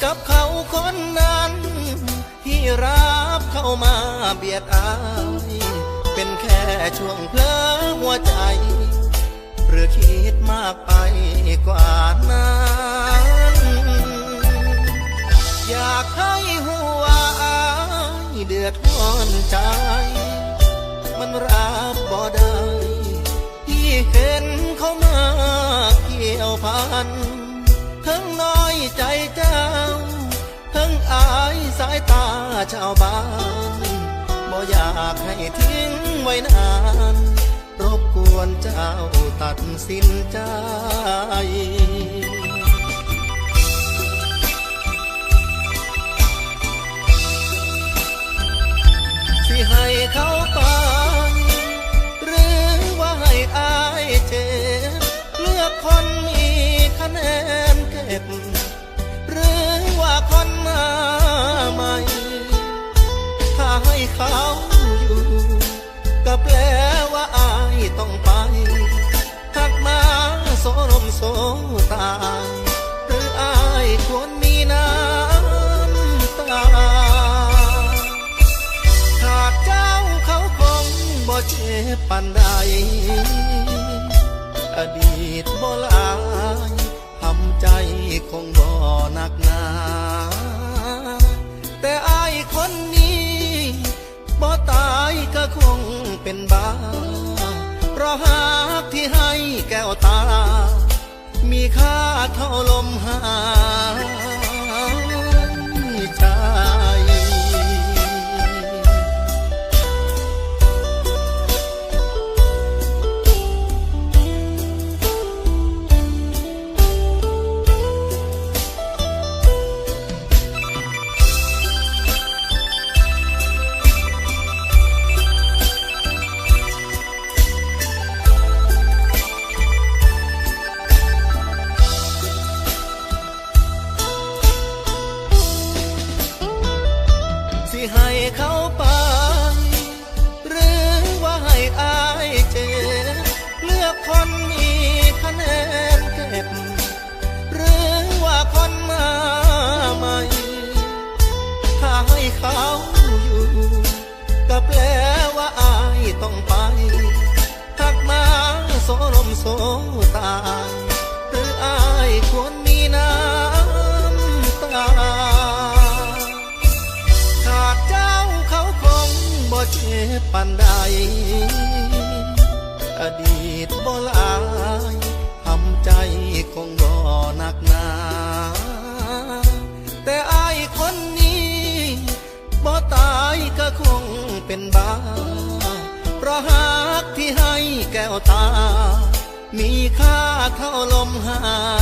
กับเขาคนนั้นที่รับเข้ามาเบียดอายเป็นแค่ช่วงเพลอหัวใจหรือคิดมากไปกว่านั้นอยากให้หัวอายเดือดร้อนใจมันรับบ่ได้ที่เห็นเขามาเกี่ยวพันทั้งน้อยใจเจ้าทั้งอายสายตาชาวบ้านบ่อยากให้ทิ้งไว้นานรบกวนเจ้าตัดสินใจสิให้เขาไปหรือว่าให้อายเจ็บเลือกคนมีคะแนนเก็บหรือว่าคนมาใหม่ถ้าให้เขาอยู่ก็แปลว่าอายต้องไปหักมาโสลมโสตายหรืออายควรมีน้ำตาขาดเจ้าเขาคงบ่เจ็บปานใดอดีตบ่ลายทำใจคงบ่หนักหนาแต่อายคนนี้บ่ตายก็คงเป็นบ้าเพราะหากที่ให้แก้วตามีค่าเท่าลมหายใจให้เขาไปหรือว่าให้อายเจ็บเลือกคนมีคะแนนเก็บหรือว่าคนมาใหม่ถ้าให้เขาอยู่ก็แปลว่าอายต้องไปหักมาโสลมโสตายหรืออายควรมีน้ำตาเจ้าเขาคงบ่เจ็บปานใดอดีตบ่ลายทำใจคงบ่หนักหนาแต่อายคนนี้บ่ตายก็คงเป็นบ้าเพราะหากที่ให้แก้วตามีค่าเท่าลมหาย